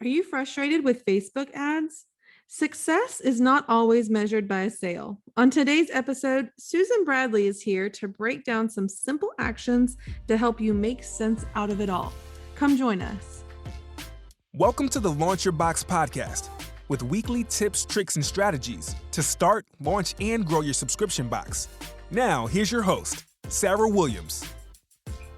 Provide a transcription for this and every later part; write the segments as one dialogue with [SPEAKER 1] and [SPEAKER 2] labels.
[SPEAKER 1] Are you frustrated with Facebook ads? Success is not always measured by a sale. On today's episode, Susan Bradley is here to break down some simple actions to help you make sense out of it all. Come join us.
[SPEAKER 2] Welcome to the Launch Your Box podcast with weekly tips, tricks, and strategies to start, launch, and grow your subscription box. Now, here's your host, Sarah Williams.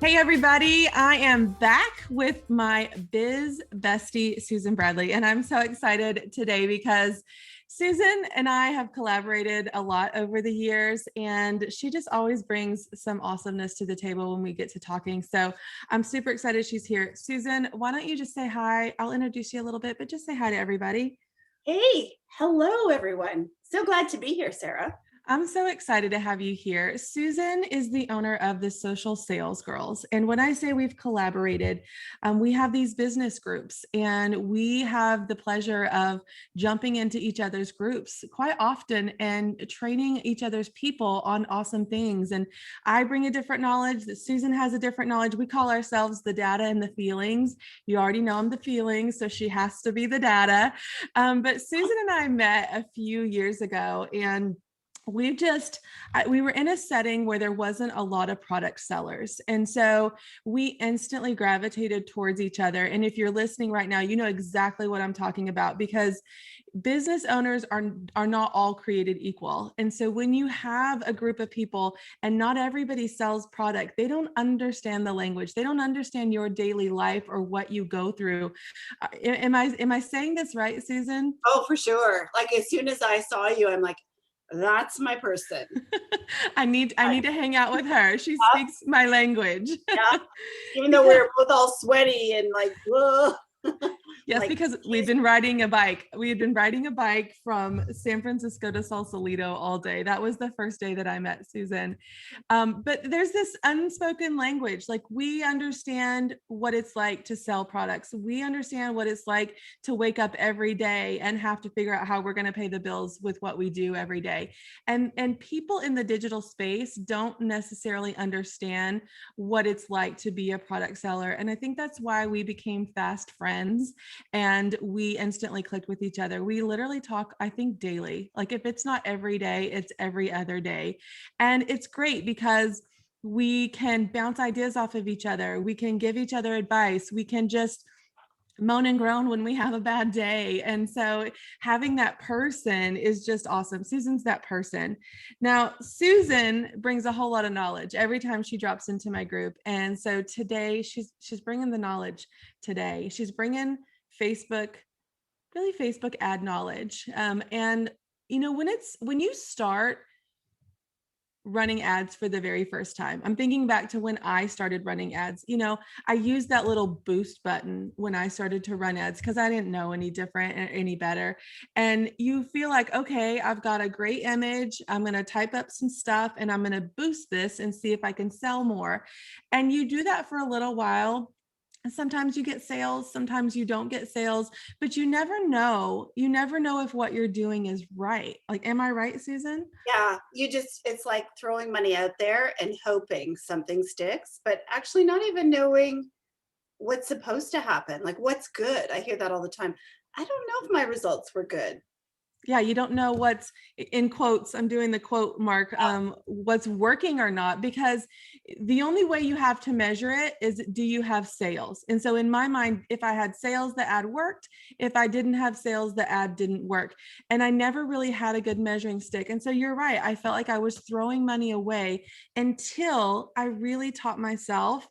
[SPEAKER 1] Hey everybody, I am back with my biz bestie, Susan Bradley, and I'm so excited today because Susan and I have collaborated a lot over the years, and she just always brings some awesomeness to the table when we get to talking. So I'm super excited she's here. Susan, why don't you just say hi? I'll introduce you a little bit, but just say hi to everybody.
[SPEAKER 3] Hey, hello everyone. So glad to be here, Sarah.
[SPEAKER 1] I'm so excited to have you here. Susan is the owner of the Social Sales Girls. And when I say we've collaborated, we have these business groups and we have the pleasure of jumping into each other's groups quite often and training each other's people on awesome things. And I bring a different knowledge, that Susan has a different knowledge. We call ourselves the data and the feelings. You already know I'm the feelings, so she has to be the data. But Susan and I met a few years ago, and we were in a setting where there wasn't a lot of product sellers. And so we instantly gravitated towards each other. And if you're listening right now, you know exactly what I'm talking about, because business owners are not all created equal. And so when you have a group of people and not everybody sells product, they don't understand the language. They don't understand your daily life or what you go through. Am I saying this right, Susan?
[SPEAKER 3] Oh, for sure. Like as soon as I saw you, I'm like, that's my person.
[SPEAKER 1] I need to hang out with her. She speaks my language.
[SPEAKER 3] Yeah. Even though we're both all sweaty and like, whoa.
[SPEAKER 1] Yes, like, because we've been riding a bike. We had been riding a bike from San Francisco to Sausalito all day. That was the first day that I met Susan. But there's this unspoken language. Like, we understand what it's like to sell products. We understand what it's like to wake up every day and have to figure out how we're going to pay the bills with what we do every day. And people in the digital space don't necessarily understand what it's like to be a product seller. And I think that's why we became fast friends. And we instantly clicked with each other. We literally talk, I think, daily. Like if it's not every day, it's every other day. And it's great because we can bounce ideas off of each other. We can give each other advice. We can just moan and groan when we have a bad day. And so having that person is just awesome. Susan's that person. Now, Susan brings a whole lot of knowledge every time she drops into my group. And so today she's bringing the knowledge today. She's bringing Facebook ad knowledge. And you know, when you start running ads for the very first time, I'm thinking back to when I started running ads. You know, I used that little boost button when I started to run ads because I didn't know any different or any better. And you feel like, okay, I've got a great image. I'm going to type up some stuff and I'm going to boost this and see if I can sell more. And you do that for a little while. Sometimes you get sales, sometimes you don't get sales, but you never know if what you're doing is right. Like, am I right, Susan?
[SPEAKER 3] Yeah, it's like throwing money out there and hoping something sticks, but actually not even knowing what's supposed to happen. Like what's good. I hear that all the time. I don't know if my results were good.
[SPEAKER 1] Yeah, you don't know what's, in quotes, I'm doing the quote mark, what's working or not, because the only way you have to measure it is, do you have sales? And so in my mind, if I had sales, the ad worked. If I didn't have sales, the ad didn't work. And I never really had a good measuring stick. And so you're right. I felt like I was throwing money away until I really taught myself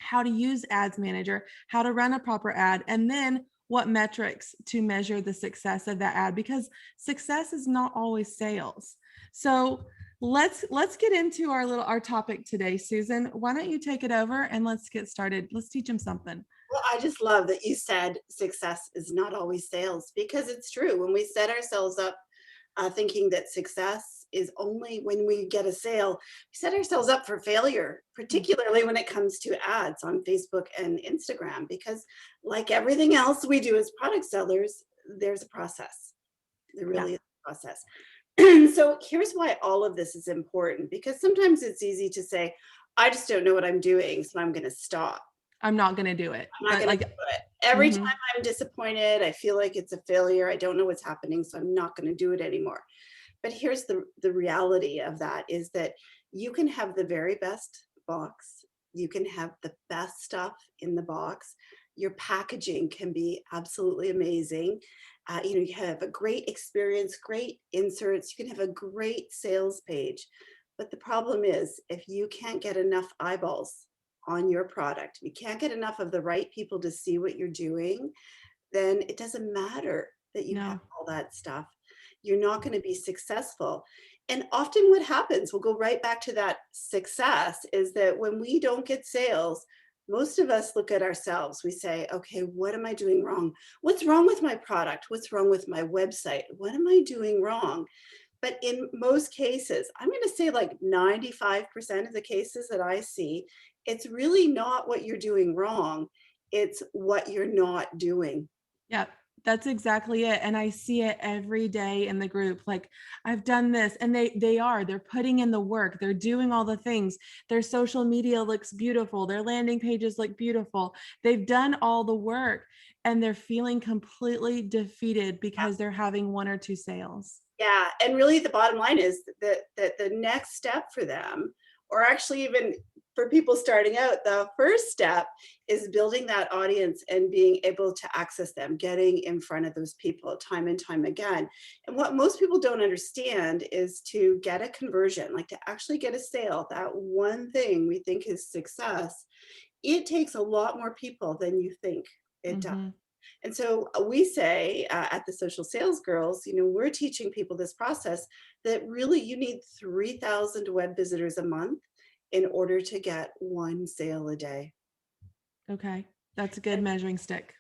[SPEAKER 1] how to use Ads Manager, how to run a proper ad, and then what metrics to measure the success of that ad, because success is not always sales. So let's get into our topic today. Susan, why don't you take it over and let's get started. Let's teach them something.
[SPEAKER 3] Well, I just love that you said success is not always sales, because it's true. When we set ourselves up thinking that success is only when we get a sale, we set ourselves up for failure, particularly when it comes to ads on Facebook and Instagram, because like everything else we do as product sellers, there's a process. There really is a process. So here's why all of this is important, because sometimes it's easy to say, I just don't know what I'm doing, so I'm going to stop.
[SPEAKER 1] I'm not going to do it.
[SPEAKER 3] I'm not
[SPEAKER 1] But
[SPEAKER 3] going to
[SPEAKER 1] like,
[SPEAKER 3] do it. Every
[SPEAKER 1] mhm,
[SPEAKER 3] time I'm disappointed, I feel like it's a failure. I don't know what's happening, so I'm not going to do it anymore. But here's the reality of that is that you can have the very best box. You can have the best stuff in the box. Your packaging can be absolutely amazing. You have a great experience, great inserts. You can have a great sales page. But the problem is, if you can't get enough eyeballs on your product, you can't get enough of the right people to see what you're doing, then it doesn't matter that you have
[SPEAKER 1] no,
[SPEAKER 3] all that stuff. You're not going to be successful. And often what happens, we'll go right back to that success, is that when we don't get sales, most of us look at ourselves. We say, okay, what am I doing wrong? What's wrong with my product? What's wrong with my website? What am I doing wrong? But in most cases, I'm going to say like 95% of the cases that I see, it's really not what you're doing wrong. It's what you're not doing.
[SPEAKER 1] yeah, that's exactly it. And I see it every day in the group. Like, I've done this, and they're putting in the work. They're doing all the things. Their social media looks beautiful. Their landing pages look beautiful. They've done all the work, and they're feeling completely defeated because they're having one or two sales.
[SPEAKER 3] Yeah, and really the bottom line is that the next step for them, or actually even for people starting out, the first step is building that audience and being able to access them, getting in front of those people time and time again. And what most people don't understand is to get a conversion, like to actually get a sale, that one thing we think is success, it takes a lot more people than you think it does.
[SPEAKER 1] Mhm.
[SPEAKER 3] And so we say at the Social Sales Girls, we're teaching people this process that really you need 3,000 web visitors a month in order to get one sale a day.
[SPEAKER 1] Okay. That's a good
[SPEAKER 3] And
[SPEAKER 1] measuring stick.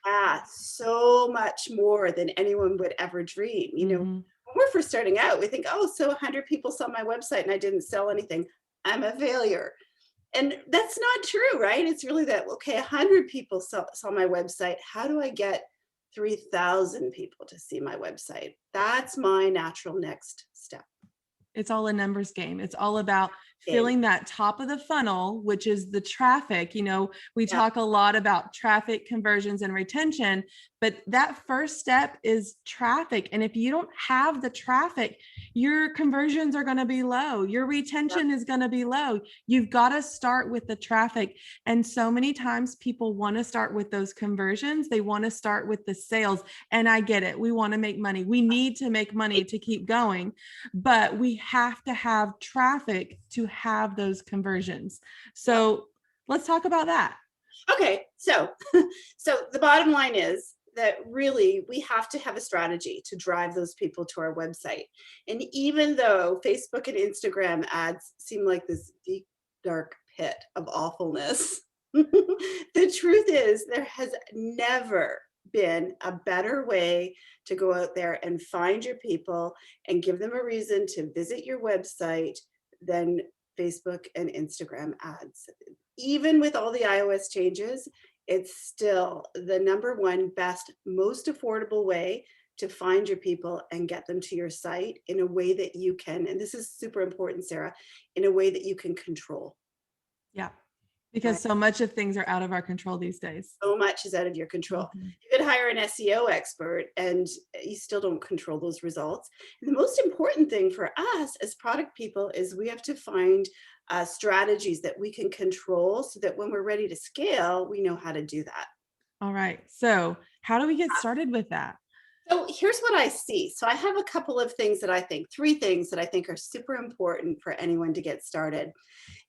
[SPEAKER 3] so much more than anyone would ever dream.
[SPEAKER 1] Mhm.
[SPEAKER 3] When we're first starting out, we think, oh, so 100 people saw my website and I didn't sell anything. I'm a failure. And that's not true, right? It's really that, okay, 100 people saw my website. How do I get 3,000 people to see my website? That's my natural next step.
[SPEAKER 1] It's all a numbers game. It's all about
[SPEAKER 3] Game.
[SPEAKER 1] filling that top of the funnel, which is the traffic. We
[SPEAKER 3] Yeah.
[SPEAKER 1] talk a lot about traffic conversions and retention, but that first step is traffic. And if you don't have the traffic, your conversions are going to be low. Your retention is going to be low. You've got to start with the traffic. And so many times people want to start with those conversions. They want to start with the sales. And I get it. We want to make money. We need to make money to keep going, but we have to have traffic to have those conversions. So let's talk about that.
[SPEAKER 3] Okay, so the bottom line is that really we have to have a strategy to drive those people to our website. And even though Facebook and Instagram ads seem like this deep, dark pit of awfulness, the truth is there has never been a better way to go out there and find your people and give them a reason to visit your website than Facebook and Instagram ads. Even with all the iOS changes, it's still the number one best, most affordable way to find your people and get them to your site in a way that you can, and this is super important, Sarah, in a way that you can control.
[SPEAKER 1] Yeah.
[SPEAKER 3] Right?
[SPEAKER 1] Because so much of things are out of our control these days.
[SPEAKER 3] So much is out of your control.
[SPEAKER 1] Mhm.
[SPEAKER 3] You could hire an SEO expert and you still don't control those results. And the most important thing for us as product people is we have to find strategies that we can control so that when we're ready to scale, we know how to do that.
[SPEAKER 1] All right. So how do we get started with that?
[SPEAKER 3] So here's what I see. So I have a couple of things that I think, three things that I think are super important for anyone to get started.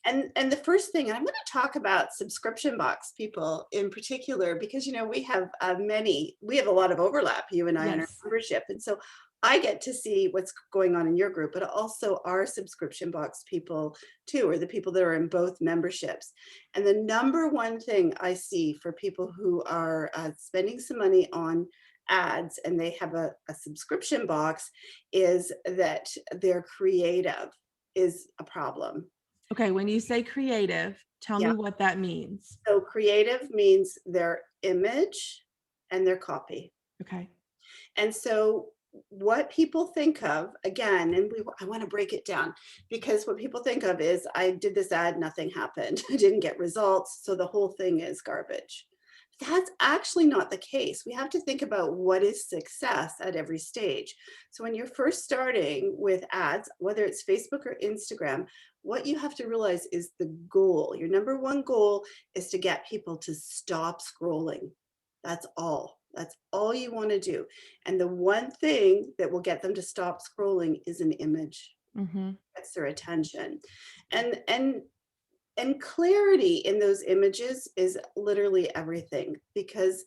[SPEAKER 3] And the first thing, and I'm going to talk about subscription box people in particular, because we have we have a lot of overlap, you and I, in our
[SPEAKER 1] Yes.
[SPEAKER 3] membership. And so I get to see what's going on in your group, but also our subscription box people too, or the people that are in both memberships. And the number one thing I see for people who are spending some money on ads and they have a subscription box is that their creative is a problem.
[SPEAKER 1] Okay. When you say creative, tell
[SPEAKER 3] Yeah.
[SPEAKER 1] me what that means.
[SPEAKER 3] So creative means their image and their copy.
[SPEAKER 1] Okay.
[SPEAKER 3] And so what people think of, again, and I want to break it down, because what people think of is, I did this ad, nothing happened. I didn't get results, so the whole thing is garbage. That's actually not the case. We have to think about what is success at every stage. So when you're first starting with ads, whether it's Facebook or Instagram, what you have to realize is the goal. Your number one goal is to get people to stop scrolling. That's all. That's all you want to do. And the one thing that will get them to stop scrolling is an image. Gets their attention. And clarity in those images is literally everything, because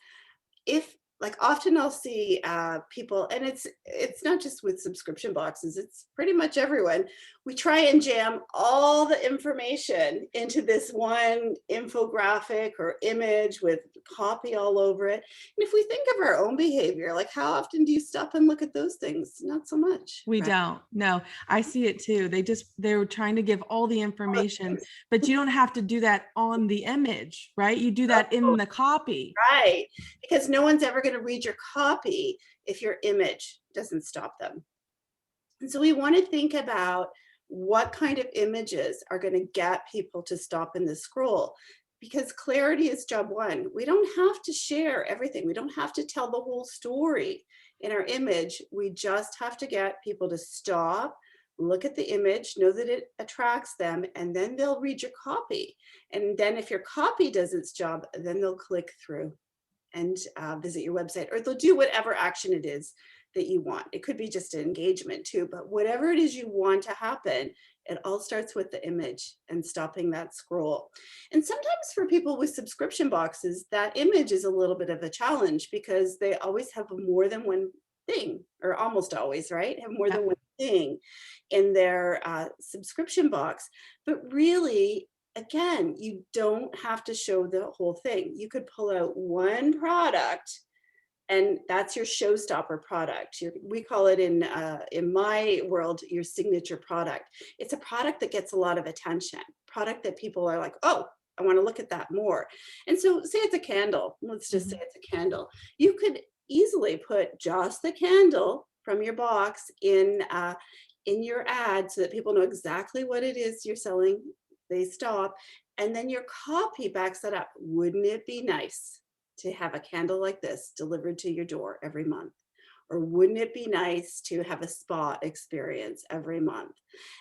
[SPEAKER 3] if, like, often I'll see people, and it's not just with subscription boxes, it's pretty much everyone. We try and jam all the information into this one infographic or image with copy all over it. And if we think of our own behavior, like, how often do you stop and look at those things? Not so much.
[SPEAKER 1] We
[SPEAKER 3] right?
[SPEAKER 1] don't. No, I see it too. They're trying to give all the information, but you don't have to do that on the image, right? You do that in the copy.
[SPEAKER 3] Right. Because no one's ever going to read your copy if your image doesn't stop them. And so we want to think about what kind of images are going to get people to stop in the scroll, because clarity is job one. We don't have to share everything. We don't have to tell the whole story in our image. We just have to get people to stop, look at the image, know that it attracts them, and then they'll read your copy. And then if your copy does its job, then they'll click through and visit your website, or they'll do whatever action it is that you want. It could be just an engagement too, but whatever it is you want to happen, it all starts with the image and stopping that scroll. And sometimes for people with subscription boxes, that image is a little bit of a challenge, because they always have more than one thing, or almost always, right? Have more than one thing in their subscription box. But really, again, you don't have to show the whole thing. You could pull out one product, and that's your showstopper product. We call it in my world, your signature product. It's a product that gets a lot of attention, product that people are like, oh, I want to look at that more. And so say it's a candle. Let's just say it's a candle. You could easily put just the candle from your box in your ad, so that people know exactly what it is you're selling. They stop, and then your copy backs that up. Wouldn't it be nice to have a candle like this delivered to your door every month? Or wouldn't it be nice to have a spa experience every month?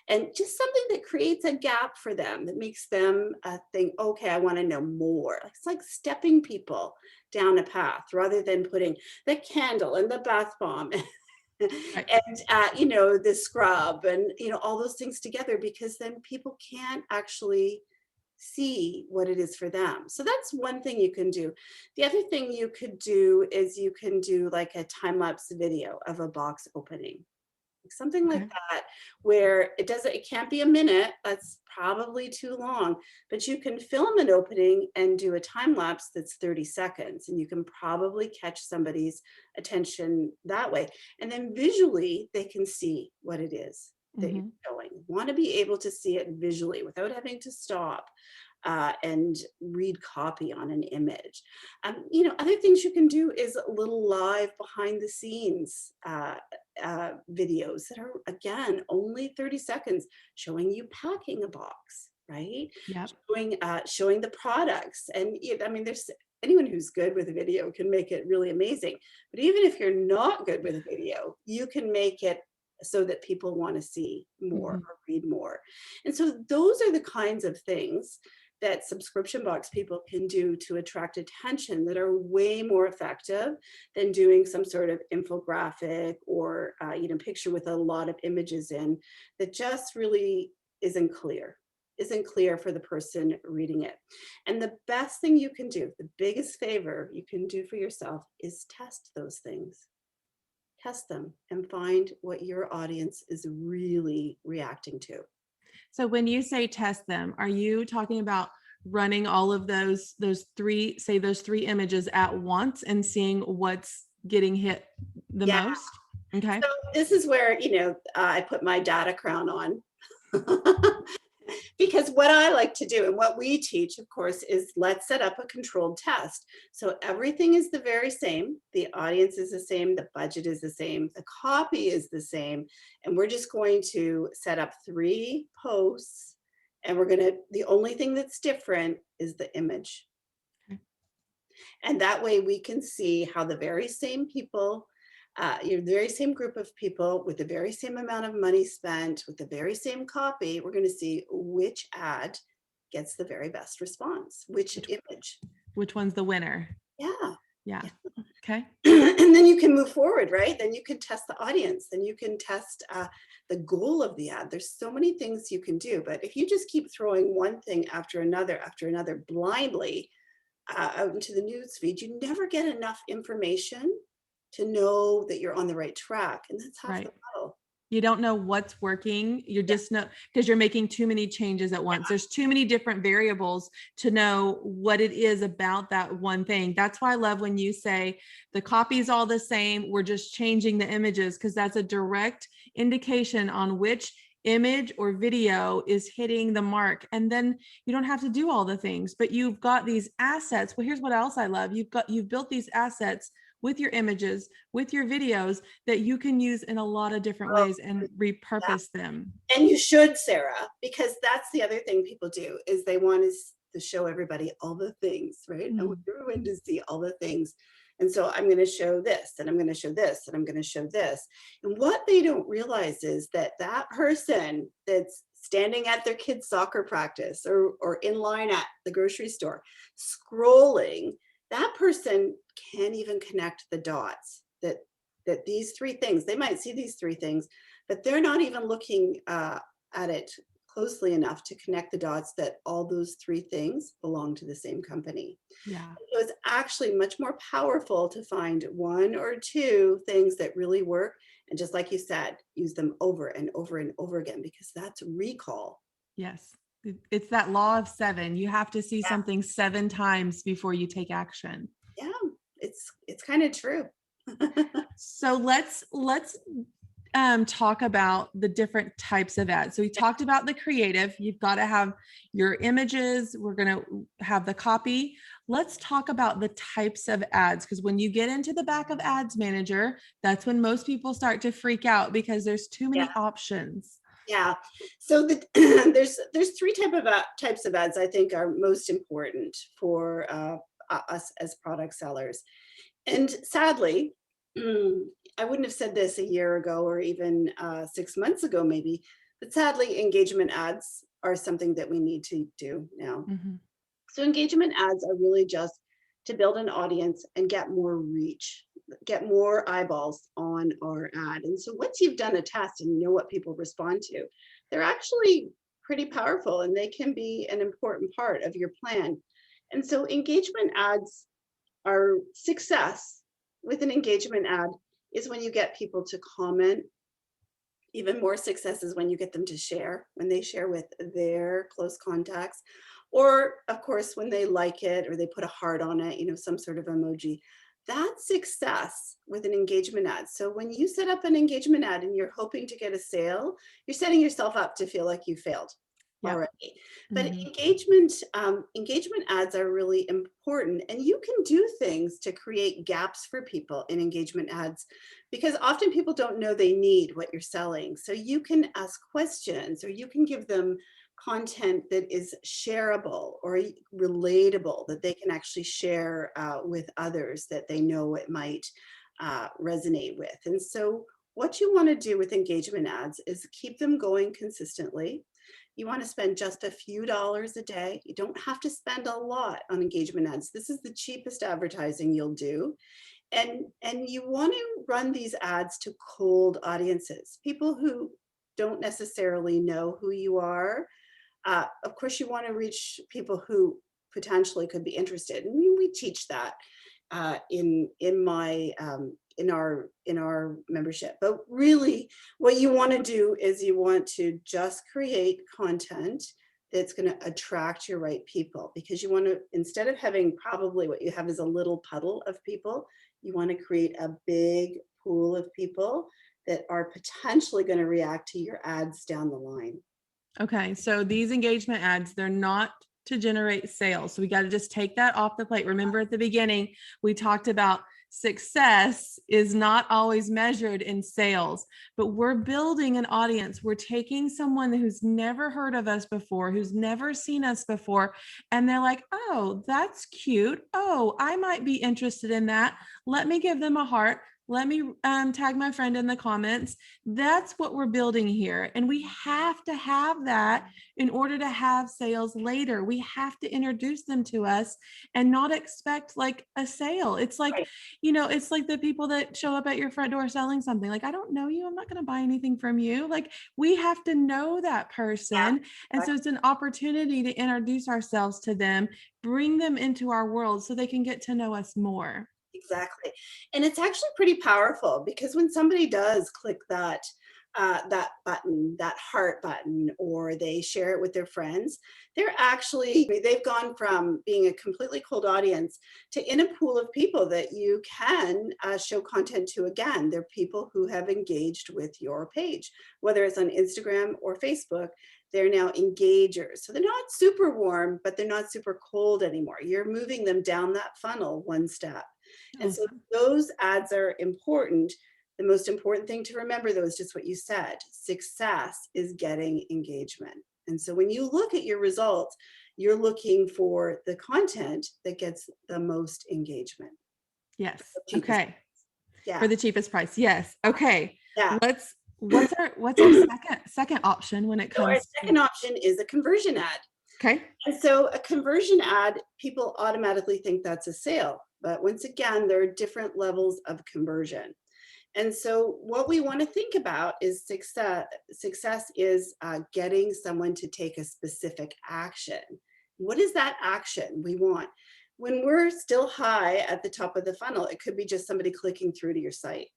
[SPEAKER 3] And just something that creates a gap for them, that makes them think, okay, I want to know more. It's like stepping people down a path, rather than putting the candle and the bath bomb and the scrub and all those things together, because then people can't actually see what it is for them. So that's one thing you can do. The other thing you could do is you can do like a time-lapse video of a box opening. Something like that, where it can't be a minute, that's probably too long, but you can film an opening and do a time lapse that's 30 seconds, and you can probably catch somebody's attention that way. And then visually, they can see what it is that you're showing. Want to be able to see it visually without having to stop and read copy on an image. Other things you can do is little live behind the scenes videos that are, again, only 30 seconds, showing you packing a box, right?
[SPEAKER 1] Yep.
[SPEAKER 3] Showing the products. And there's anyone who's good with a video can make it really amazing. But even if you're not good with a video, you can make it so that people want to see more or read more. And so those are the kinds of things that subscription box people can do to attract attention, that are way more effective than doing some sort of infographic or picture with a lot of images in, that just really isn't clear for the person reading it. And the best thing you can do, the biggest favor you can do for yourself, is test those things. Test them and find what your audience is really reacting to.
[SPEAKER 1] So when you say test them, are you talking about running all of those three images at once and seeing what's getting hit the most? Okay.
[SPEAKER 3] So this is where, I put my data crown on. Because what I like to do and what we teach, of course, is let's set up a controlled test. So everything is the very same. The audience is the same. The budget is the same. The copy is the same. And we're just going to set up 3 posts. And the only thing that's different is the image.
[SPEAKER 1] Okay.
[SPEAKER 3] And that way we can see how the very same people, the very same group of people with the very same amount of money spent, with the very same copy, we're going to see which ad gets the very best response, which image.
[SPEAKER 1] Which one's the winner?
[SPEAKER 3] Yeah.
[SPEAKER 1] Yeah. Okay.
[SPEAKER 3] And then you can move forward, right? Then you can test the audience. Then you can test the goal of the ad. There's so many things you can do. But if you just keep throwing one thing after another blindly out into the news feed, you never get enough information to know that you're on the right track. And that's half the battle.
[SPEAKER 1] You don't know what's working. You're just because you're making too many changes at once. There's too many different variables to know what it is about that one thing. That's why I love when you say the copy is all the same. We're just changing the images, because that's a direct indication on which image or video is hitting the mark. And then you don't have to do all the things, but you've got these assets. Well, here's what else I love. You've built these assets with your images, with your videos that you can use in a lot of different ways and repurpose them.
[SPEAKER 3] And you should, Sarah, because that's the other thing people do is they want to show everybody all the things, right? I want everyone to see all the things. And so I'm going to show this, and I'm going to show this, and I'm going to show this. And what they don't realize is that that person that's standing at their kid's soccer practice or in line at the grocery store, scrolling, that person can't even connect the dots that these 3 things, they might see these 3 things, but they're not even looking at it closely enough to connect the dots that all those 3 things belong to the same company.
[SPEAKER 1] Yeah.
[SPEAKER 3] So it's actually much more powerful to find 1 or 2 things that really work. And just like you said, use them over and over and over again, because that's recall.
[SPEAKER 1] Yes. It's that law of 7. You have to see something 7 times before you take action.
[SPEAKER 3] Yeah, it's kind of true.
[SPEAKER 1] So let's talk about the different types of ads. So we talked about the creative. You've got to have your images. We're going to have the copy. Let's talk about the types of ads, because when you get into the back of Ads Manager, that's when most people start to freak out, because there's too many options.
[SPEAKER 3] Yeah. So there's 3 types of ads I think are most important for us as product sellers. And sadly, I wouldn't have said this a year ago or even 6 months ago, maybe, but sadly, engagement ads are something that we need to do now.
[SPEAKER 1] Mm-hmm.
[SPEAKER 3] So engagement ads are really just to build an audience and get more reach, get more eyeballs on our ad. And so once you've done a test and you know what people respond to, they're actually pretty powerful and they can be an important part of your plan. And so engagement ads are success with an engagement ad is when you get people to comment. Even more success is when you get them to share, when they share with their close contacts, or of course, when they like it or they put a heart on it, some sort of emoji. That's success with an engagement ad. So when you set up an engagement ad and you're hoping to get a sale, you're setting yourself up to feel like you failed already. But engagement ads are really important, and you can do things to create gaps for people in engagement ads, because often people don't know they need what you're selling. So you can ask questions, or you can give them content that is shareable or relatable, that they can actually share with others that they know it might resonate with. And so what you want to do with engagement ads is keep them going consistently. You want to spend just a few dollars a day. You don't have to spend a lot on engagement ads. This is the cheapest advertising you'll do. And you want to run these ads to cold audiences, people who don't necessarily know who you are. Of course, you want to reach people who potentially could be interested. And we teach that in our membership. But really, what you want to do is you want to just create content that's going to attract your right people, because you want to, instead of having probably what you have is a little puddle of people, you want to create a big pool of people that are potentially going to react to your ads down the line.
[SPEAKER 1] Okay, so these engagement ads, they're not to generate sales. So we got to just take that off the plate. Remember at the beginning, we talked about success is not always measured in sales, but we're building an audience. We're taking someone who's never heard of us before, who's never seen us before, and they're like, oh, that's cute. Oh, I might be interested in that. Let me give them a heart. Let me tag my friend in the comments. That's what we're building here. And we have to have that in order to have sales later. We have to introduce them to us and not expect like a sale. It's like,
[SPEAKER 3] Right.
[SPEAKER 1] it's like the people that show up at your front door selling something. Like, I don't know you. I'm not going to buy anything from you. Like, we have to know that person. And so it's an opportunity to introduce ourselves to them, bring them into our world so they can get to know us more.
[SPEAKER 3] Exactly. And it's actually pretty powerful because when somebody does click that button, that heart button, or they share it with their friends, they've gone from being a completely cold audience to in a pool of people that you can show content to again. They're people who have engaged with your page, whether it's on Instagram or Facebook. They're now engagers. So they're not super warm, but they're not super cold anymore. You're moving them down that funnel one step. And so
[SPEAKER 1] Awesome.
[SPEAKER 3] those ads are important. The most important thing to remember, though, is just what you said. Success is getting engagement. And so when you look at your results, you're looking for the content that gets the most engagement.
[SPEAKER 1] Yes.
[SPEAKER 3] Cheapest.
[SPEAKER 1] Okay.
[SPEAKER 3] Yeah.
[SPEAKER 1] For the cheapest price. Yes. Okay.
[SPEAKER 3] Yeah.
[SPEAKER 1] What's our second option when it
[SPEAKER 3] So our
[SPEAKER 1] comes
[SPEAKER 3] second
[SPEAKER 1] to?
[SPEAKER 3] option is a conversion ad.
[SPEAKER 1] Okay.
[SPEAKER 3] And so a conversion ad, people automatically think that's a sale. But once again, there are different levels of conversion. And so what we want to think about is success. Success is getting someone to take a specific action. What is that action we want? When we're still high at the top of the funnel, it could be just somebody clicking through to your site,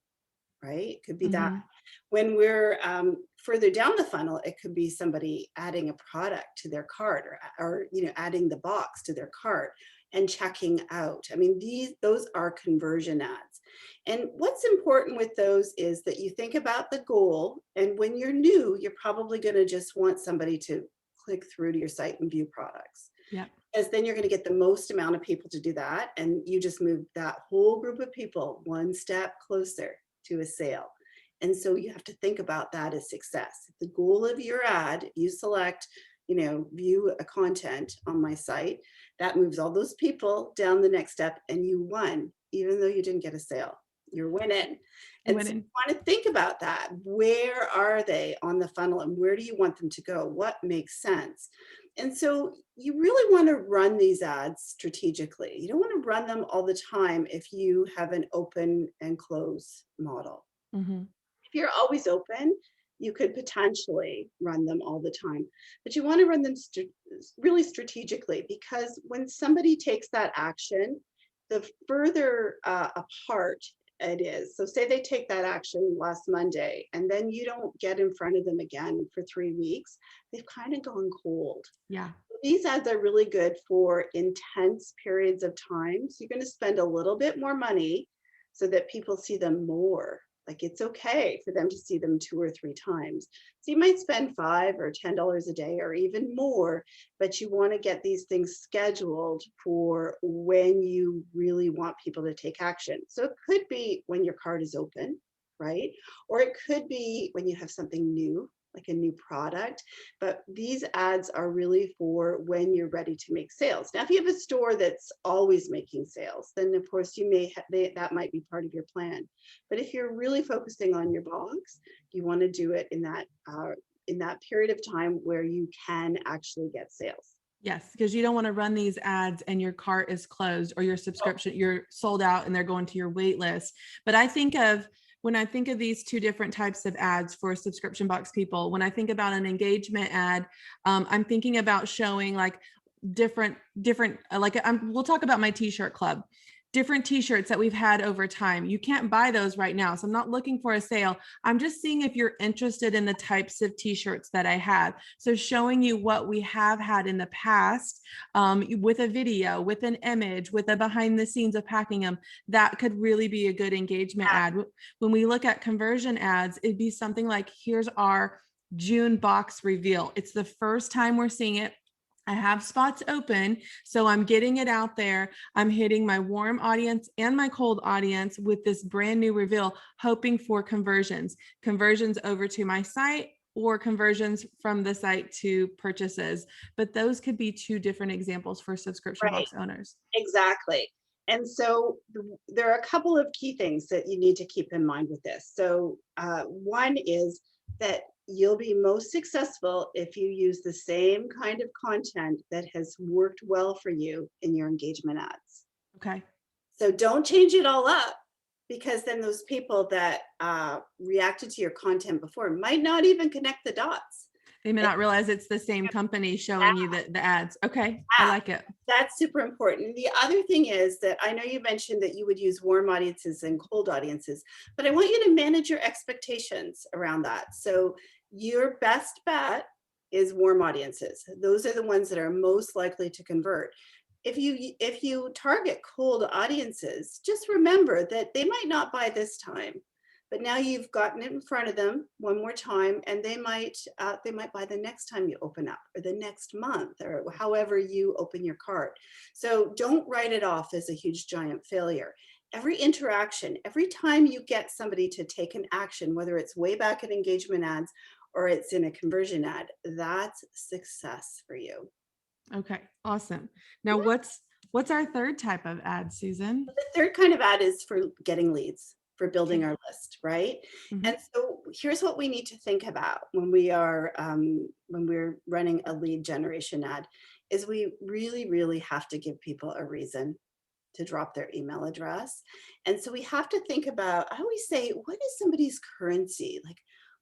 [SPEAKER 3] right? It could be that.
[SPEAKER 1] Mhm.
[SPEAKER 3] When we're further down the funnel, it could be somebody adding a product to their cart, or adding the box to their cart and checking out. I mean, those are conversion ads. And what's important with those is that you think about the goal. And when you're new, you're probably going to just want somebody to click through to your site and view products.
[SPEAKER 1] Yeah.
[SPEAKER 3] Because then you're going to get the most amount of people to do that. And you just move that whole group of people one step closer to a sale. And so you have to think about that as success. The goal of your ad, you select, view a content on my site, that moves all those people down the next step, and you won, even though you didn't get a sale. You're winning. And so you want to think about that. Where are they on the funnel, and where do you want them to go? What makes sense? And so you really want to run these ads strategically. You don't want to run them all the time if you have an open and close model.
[SPEAKER 1] Mm-hmm.
[SPEAKER 3] If you're always open, you could potentially run them all the time, but you want to run them really strategically, because when somebody takes that action, the further apart it is. So say they take that action last Monday and then you don't get in front of them again for 3 weeks, they've kind of gone cold.
[SPEAKER 1] Yeah.
[SPEAKER 3] These ads are really good for intense periods of time. So you're going to spend a little bit more money so that people see them more. Like, it's okay for them to see them 2 or 3 times. So you might spend $5 or $10 a day or even more, but you want to get these things scheduled for when you really want people to take action. So it could be when your cart is open, right? Or it could be when you have something new, like a new product. But these ads are really for when you're ready to make sales. Now, if you have a store that's always making sales, then of course that might be part of your plan. But if you're really focusing on your box, you want to do it in that period of time where you can actually get sales.
[SPEAKER 1] Yes, because you don't want to run these ads and your cart is closed, or your subscription, you're sold out and they're going to your wait list. But when I think of these two different types of ads for subscription box people, when I think about an engagement ad, I'm thinking about showing like different, we'll talk about my t-shirt club, different t-shirts that we've had over time. You can't buy those right now. So I'm not looking for a sale. I'm just seeing if you're interested in the types of t-shirts that I have. So showing you what we have had in the past, with a video, with an image, with a behind the scenes of packing them, that could really be a good engagement ad. When we look at conversion ads, it'd be something like, here's our June box reveal. It's the first time we're seeing it. I have spots open, so I'm getting it out there. I'm hitting my warm audience and my cold audience with this brand new reveal, hoping for conversions over to my site or conversions from the site to purchases. But those could be two different examples for subscription
[SPEAKER 3] Right.
[SPEAKER 1] box owners.
[SPEAKER 3] Exactly. And so there are a couple of key things that you need to keep in mind with this. So one is that you'll be most successful if you use the same kind of content that has worked well for you in your engagement ads.
[SPEAKER 1] Okay.
[SPEAKER 3] So don't change it all up, because then those people that reacted to your content before might not even connect the dots.
[SPEAKER 1] They may not realize it's the same company showing you the ads. Okay, I like it.
[SPEAKER 3] That's super important. The other thing is that I know you mentioned that you would use warm audiences and cold audiences, but I want you to manage your expectations around that. So your best bet is warm audiences. Those are the ones that are most likely to convert. If you target cold audiences, just remember that they might not buy this time, but now you've gotten it in front of them one more time, and they might buy the next time you open up, or the next month, or however you open your cart. So don't write it off as a huge giant failure. Every interaction, every time you get somebody to take an action, whether it's way back at engagement ads or it's in a conversion ad, that's success for you.
[SPEAKER 1] Okay, awesome. Now what's our third type of ad, Susan?
[SPEAKER 3] The third kind of ad is for getting leads, for building our list, right?
[SPEAKER 1] Mhm.
[SPEAKER 3] And so here's what we need to think about when we're running a lead generation ad, is we really, really have to give people a reason to drop their email address. And so we have to think about, I always say, what is somebody's currency? Like,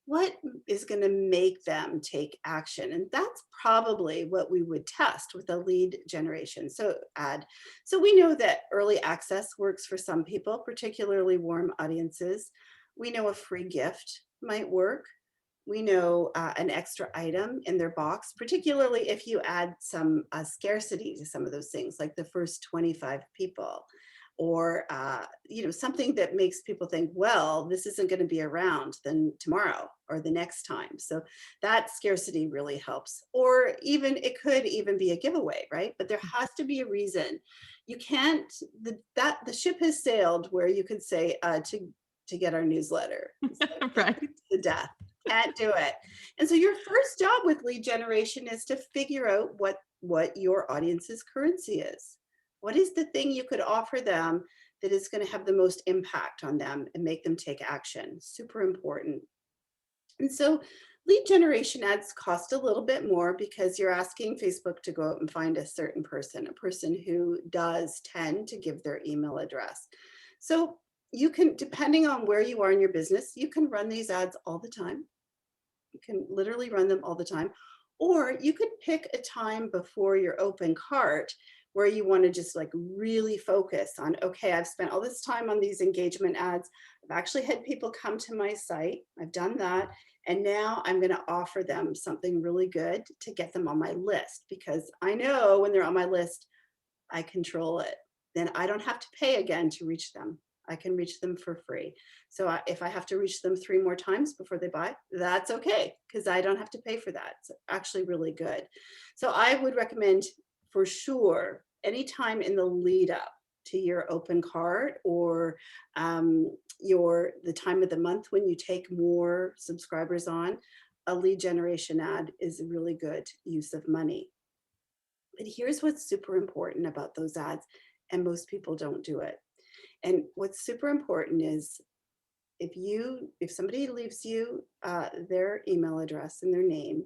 [SPEAKER 3] what is going to make them take action? And that's probably what we would test with a lead generation ad. So we know that early access works for some people, particularly warm audiences. We know a free gift might work. We know an extra item in their box, particularly if you add some scarcity to some of those things, like the first 25 people, or something that makes people think, well, this isn't going to be around then tomorrow or the next time. So that scarcity really helps. Or even it could even be a giveaway, right? But there has to be a reason. You can't the ship has sailed where you could say to get our newsletter,
[SPEAKER 1] Right.
[SPEAKER 3] to death. Can't do it. And so your first job with lead generation is to figure out what your audience's currency is. What is the thing you could offer them that is going to have the most impact on them and make them take action? Super important. And so lead generation ads cost a little bit more because you're asking Facebook to go out and find a certain person, a person who does tend to give their email address. So you can, depending on where you are in your business, you can run these ads all the time. You can literally run them all the time. Or you could pick a time before your open cart where you want to just like really focus on, okay, I've spent all this time on these engagement ads. I've actually had people come to my site. I've done that. And now I'm going to offer them something really good to get them on my list, because I know when they're on my list, I control it. Then I don't have to pay again to reach them. I can reach them for free. So if I have to reach them 3 more times before they buy, that's okay, because I don't have to pay for that. It's actually really good. So I would recommend for sure, anytime in the lead up to your open cart, or the time of the month when you take more subscribers on, a lead generation ad is a really good use of money. But here's what's super important about those ads, and most people don't do it. And what's super important is if somebody leaves you their email address and their name,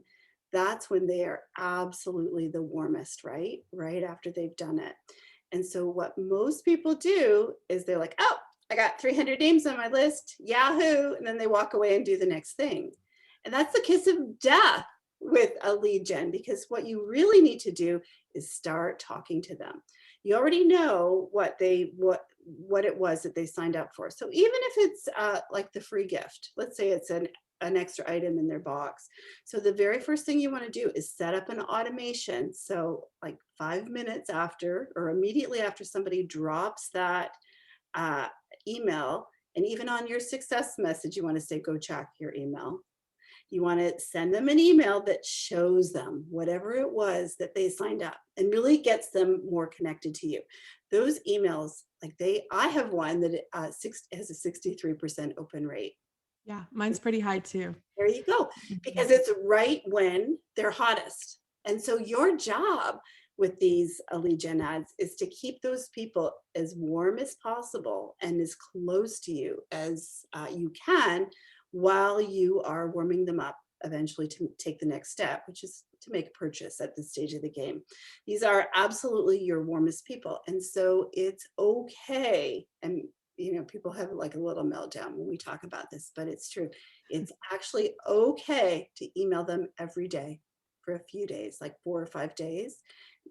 [SPEAKER 3] that's when they are absolutely the warmest, right? Right after they've done it. And so what most people do is they're like, oh, I got 300 names on my list, Yahoo, and then they walk away and do the next thing. And that's the kiss of death with a lead gen, because what you really need to do is start talking to them. You already know what it was that they signed up for. So even if it's like the free gift, let's say it's an extra item in their box. So the very first thing you want to do is set up an automation. So like 5 minutes after, or immediately after somebody drops that email, and even on your success message, you want to say, go check your email. You want to send them an email that shows them whatever it was that they signed up and really gets them more connected to you. Those emails, I have one that has a 63% open rate.
[SPEAKER 1] Yeah, mine's pretty high too.
[SPEAKER 3] There you go, because it's right when they're hottest. And so your job with these lead gen ads is to keep those people as warm as possible and as close to you as you can, while you are warming them up eventually to take the next step, which is to make a purchase at this stage of the game. These are absolutely your warmest people. And so it's okay. And people have like a little meltdown when we talk about this, but it's true. It's actually okay to email them every day for a few days, like 4 or 5 days.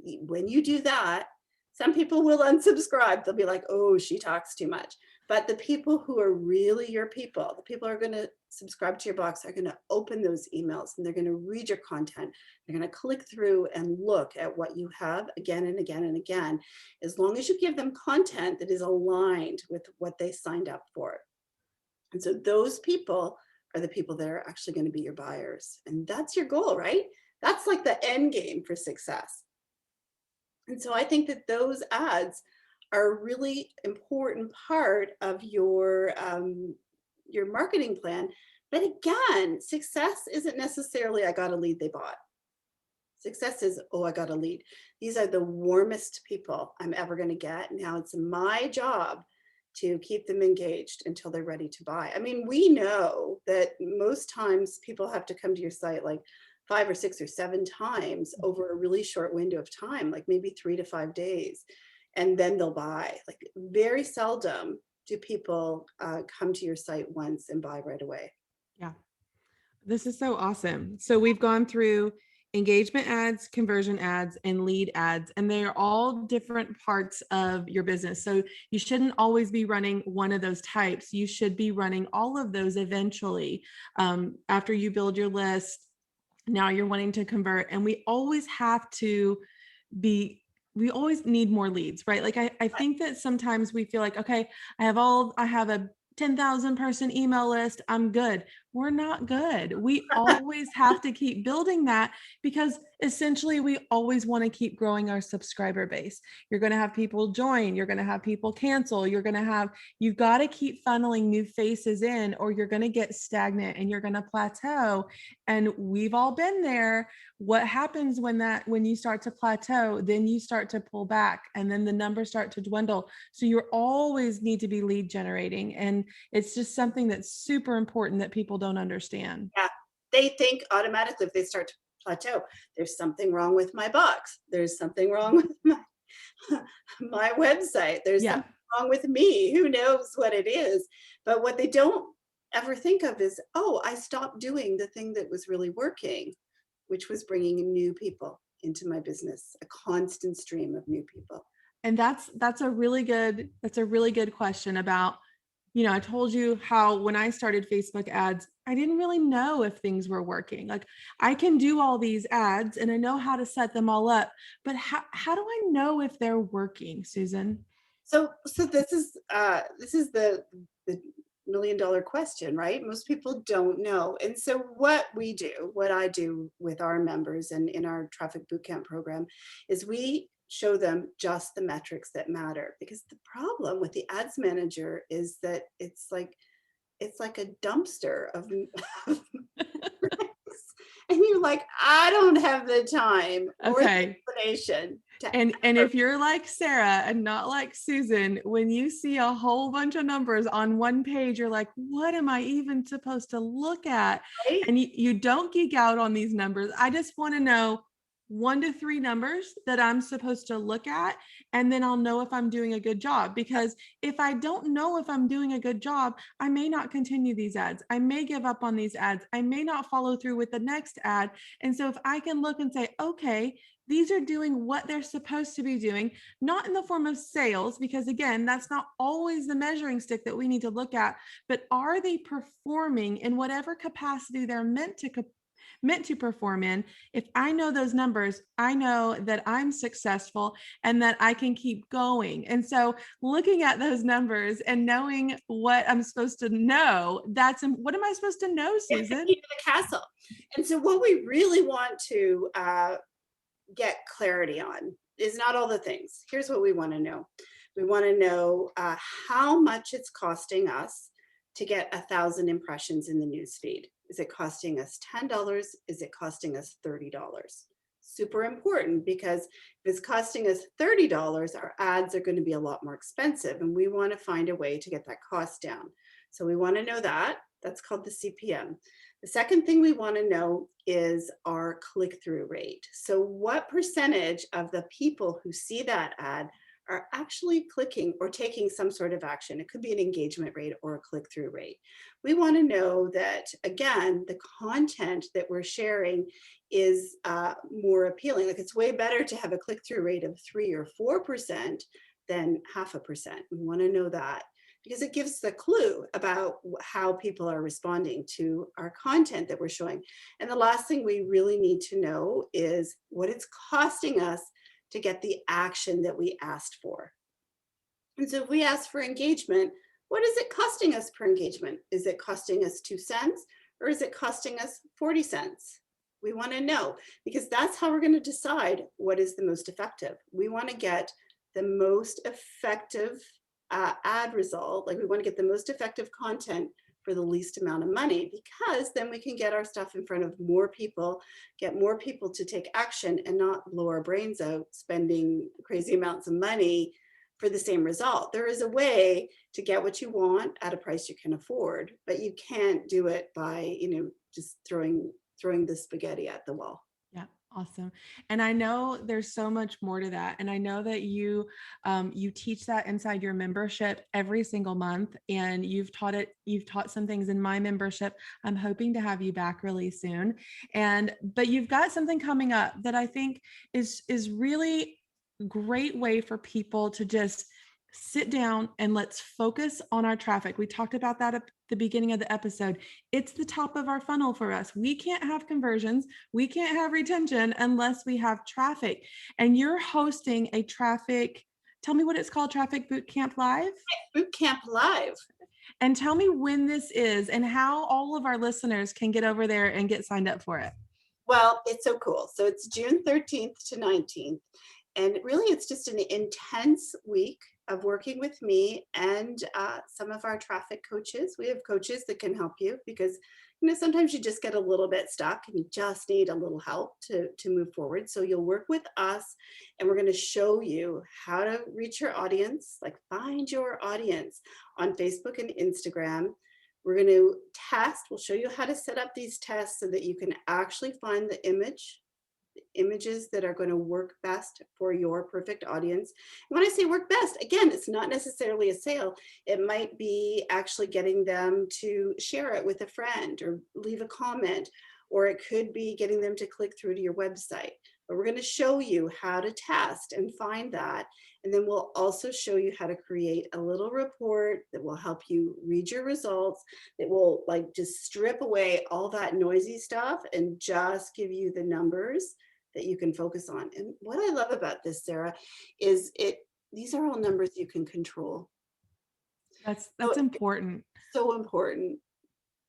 [SPEAKER 3] When you do that, some people will unsubscribe. They'll be like, oh, she talks too much. But the people who are really your people, the people who are going to subscribe to your box, are going to open those emails and they're going to read your content. They're going to click through and look at what you have again and again and again, as long as you give them content that is aligned with what they signed up for. And so those people are the people that are actually going to be your buyers. And that's your goal, right? That's like the end game for success. And so I think that those ads are a really important part of your marketing plan. But again, success isn't necessarily, I got a lead, they bought. Success is, oh, I got a lead. These are the warmest people I'm ever going to get. Now it's my job to keep them engaged until they're ready to buy. I mean, we know that most times people have to come to your site like 5 or 6 or 7 times over a really short window of time, like maybe 3 to 5 days, and then they'll buy. Like very seldom do people come to your site once and buy right away.
[SPEAKER 1] Yeah, this is so awesome. So we've gone through engagement ads, conversion ads, and lead ads, and they are all different parts of your business. So you shouldn't always be running one of those types. You should be running all of those eventually. After you build your list, now you're wanting to convert, and we always need more leads, right? Like I think that sometimes we feel like, okay, I have a 10,000 person email list, I'm good. We're not good. We always have to keep building that, because essentially we always want to keep growing our subscriber base. You're going to have people join, you're going to have people cancel, you've got to keep funneling new faces in, or you're going to get stagnant and you're going to plateau. And we've all been there. What happens when you start to plateau, then you start to pull back and then the numbers start to dwindle. So you always need to be lead generating. And it's just something that's super important that people don't understand.
[SPEAKER 3] Yeah, they think automatically if they start to plateau, there's something wrong with my box. There's something wrong with my website. There's something wrong with me. Who knows what it is? But what they don't ever think of is, oh, I stopped doing the thing that was really working, which was bringing in new people into my business, a constant stream of new people.
[SPEAKER 1] And that's a really good question about, I told you how when I started Facebook ads, I didn't really know if things were working. Like I can do all these ads and I know how to set them all up, but how do I know if they're working, Susan?
[SPEAKER 3] So this is the $1 million question, right? Most people don't know. And so what I do with our members and in our Traffic Bootcamp program is we show them just the metrics that matter, because the problem with the ads manager is that it's like a dumpster of and you're like, I don't have the time or the inclination.
[SPEAKER 1] And if you're like Sarah and not like Susan, when you see a whole bunch of numbers on one page, you're like, what am I even supposed to look at? Right? And you don't geek out on these numbers. I just want to know 1 to 3 numbers that I'm supposed to look at, and then I'll know if I'm doing a good job. Because if I don't know if I'm doing a good job, I may not continue these ads. I may give up on these ads. I may not follow through with the next ad. And so if I can look and say, okay, these are doing what they're supposed to be doing, not in the form of sales, because again, that's not always the measuring stick that we need to look at, but are they performing in whatever capacity they're meant to meant to perform in. If I know those numbers, I know that I'm successful and that I can keep going. And so looking at those numbers and knowing what I'm supposed to know, what am I supposed to know, Susan?
[SPEAKER 3] The castle. And so what we really want to get clarity on is not all the things. Here's what we want to know. We want to know how much it's costing us to get 1,000 impressions in the newsfeed. Is it costing us $10? Is it costing us $30? Super important, because if it's costing us $30, our ads are going to be a lot more expensive, and we want to find a way to get that cost down. So we want to know that. That's called the CPM. The second thing we want to know is our click-through rate. So what percentage of the people who see that ad are actually clicking or taking some sort of action? It could be an engagement rate or a click-through rate. We want to know that, again, the content that we're sharing is more appealing. Like, it's way better to have a click-through rate of 3 or 4% than 0.5%. We want to know that, because it gives the clue about how people are responding to our content that we're showing. And the last thing we really need to know is what it's costing us to get the action that we asked for. And so if we ask for engagement, what is it costing us per engagement? Is it costing us 2 cents, or is it costing us 40 cents? We want to know, because that's how we're going to decide what is the most effective. We want to get the most effective ad result. Like, we want to get the most effective content for the least amount of money, because then we can get our stuff in front of more people, get more people to take action, and not blow our brains out spending crazy amounts of money for the same result. There is a way to get what you want at a price you can afford, but you can't do it by, just throwing the spaghetti at the wall.
[SPEAKER 1] Yeah, awesome. And I know there's so much more to that. And I know that you teach that inside your membership every single month, and you've taught some things in my membership. I'm hoping to have you back really soon. But you've got something coming up that I think is really great way for people to just sit down and let's focus on our traffic. We talked about that at the beginning of the episode. It's the top of our funnel for us. We can't have conversions, we can't have retention unless we have traffic. And you're hosting a traffic, tell me what it's called, Traffic Bootcamp Live?
[SPEAKER 3] Bootcamp Live.
[SPEAKER 1] And tell me when this is and how all of our listeners can get over there and get signed up for it.
[SPEAKER 3] Well, it's so cool. So it's June 13th to 19th. And really, it's just an intense week of working with me and some of our traffic coaches. We have coaches that can help you, because sometimes you just get a little bit stuck and you just need a little help to move forward. So you'll work with us, and we're going to show you how to reach your audience, like find your audience on Facebook and Instagram. We're going to test. We'll show you how to set up these tests so that you can actually find the images that are going to work best for your perfect audience. And when I say work best, again, it's not necessarily a sale. It might be actually getting them to share it with a friend or leave a comment, or it could be getting them to click through to your website. But we're going to show you how to test and find that. And then we'll also show you how to create a little report that will help you read your results, that will just strip away all that noisy stuff and just give you the numbers that you can focus on. And what I love about this, Sarah, is these are all numbers you can control.
[SPEAKER 1] That's important.
[SPEAKER 3] So important.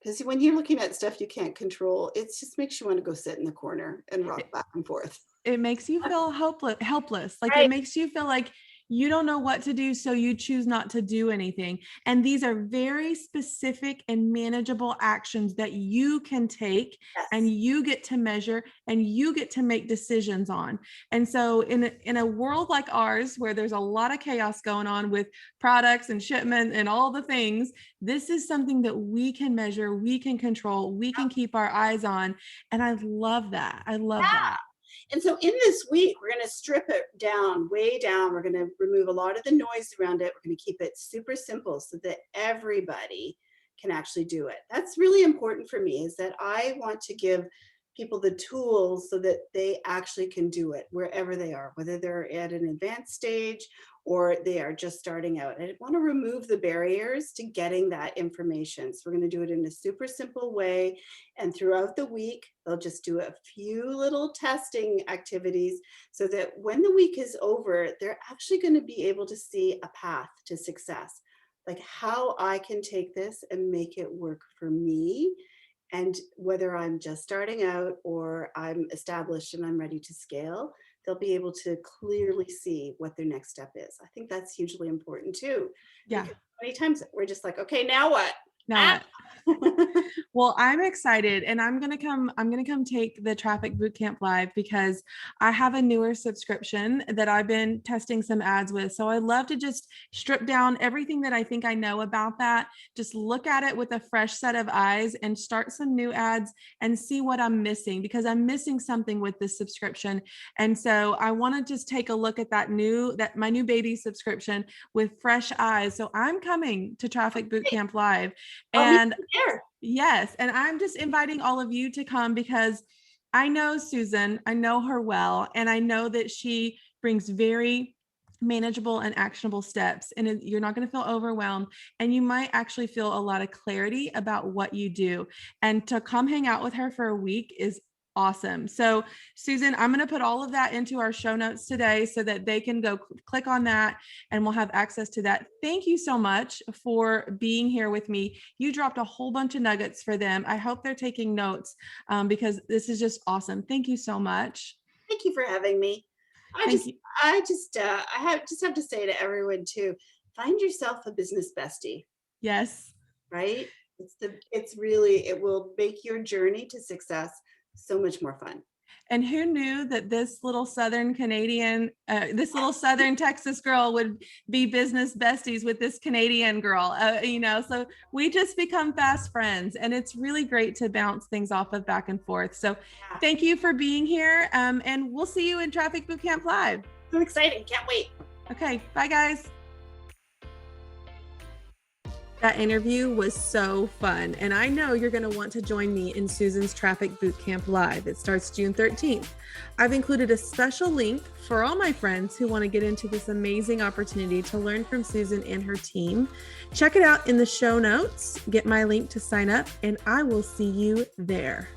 [SPEAKER 3] Because when you're looking at stuff you can't control, it just makes you want to go sit in the corner and rock back and forth.
[SPEAKER 1] It makes you feel helpless. Like,
[SPEAKER 3] right.
[SPEAKER 1] It makes you feel like you don't know what to do, so you choose not to do anything. And these are very specific and manageable actions that you can take,
[SPEAKER 3] yes.
[SPEAKER 1] and you get to measure and you get to make decisions on. And so in a world like ours, where there's a lot of chaos going on with products and shipment and all the things, this is something that we can measure, we can control, we can keep our eyes on. And I love that. I love that.
[SPEAKER 3] And so in this week, we're going to strip it down, way down. We're going to remove a lot of the noise around it. We're going to keep it super simple so that everybody can actually do it. That's really important for me, is that I want to give people the tools so that they actually can do it wherever they are, whether they're at an advanced stage or they are just starting out. I want to remove the barriers to getting that information. So we're going to do it in a super simple way. And throughout the week, they'll just do a few little testing activities so that when the week is over, they're actually going to be able to see a path to success, like how I can take this and make it work for me. And whether I'm just starting out or I'm established and I'm ready to scale, they'll be able to clearly see what their next step is. I think that's hugely important too.
[SPEAKER 1] Yeah.
[SPEAKER 3] Because many times we're just like, okay, now what?
[SPEAKER 1] Now what? Well, I'm excited, and I'm going to come take the Traffic Bootcamp live because I have a newer subscription that I've been testing some ads with. So I love to just strip down everything that I think I know about that, just look at it with a fresh set of eyes and start some new ads and see what I'm missing, because I'm missing something with this subscription. And so I want to just take a look at my new baby subscription with fresh eyes. So I'm coming to Traffic Bootcamp live. And yes, and I'm just inviting all of you to come because I know Susan, I know her well, and I know that she brings very manageable and actionable steps, and you're not going to feel overwhelmed, and you might actually feel a lot of clarity about what you do. And to come hang out with her for a week is awesome. So Susan, I'm going to put all of that into our show notes today so that they can go click on that and we'll have access to that. Thank you so much for being here with me. You dropped a whole bunch of nuggets for them. I hope they're taking notes because this is just awesome. Thank you so much.
[SPEAKER 3] Thank you for having me. I just have to say to everyone too, find yourself a business bestie.
[SPEAKER 1] Yes.
[SPEAKER 3] Right? It will make your journey to success so much more fun.
[SPEAKER 1] And who knew that this little Southern Texas girl would be business besties with this Canadian girl, so we just become fast friends, and it's really great to bounce things off of back and forth. So thank you for being here. And we'll see you in Traffic Bootcamp Live.
[SPEAKER 3] So exciting. Can't wait.
[SPEAKER 1] Okay. Bye guys. That interview was so fun, and I know you're going to want to join me in Susan's Traffic Bootcamp Live. It starts June 13th. I've included a special link for all my friends who want to get into this amazing opportunity to learn from Susan and her team. Check it out in the show notes, get my link to sign up, and I will see you there.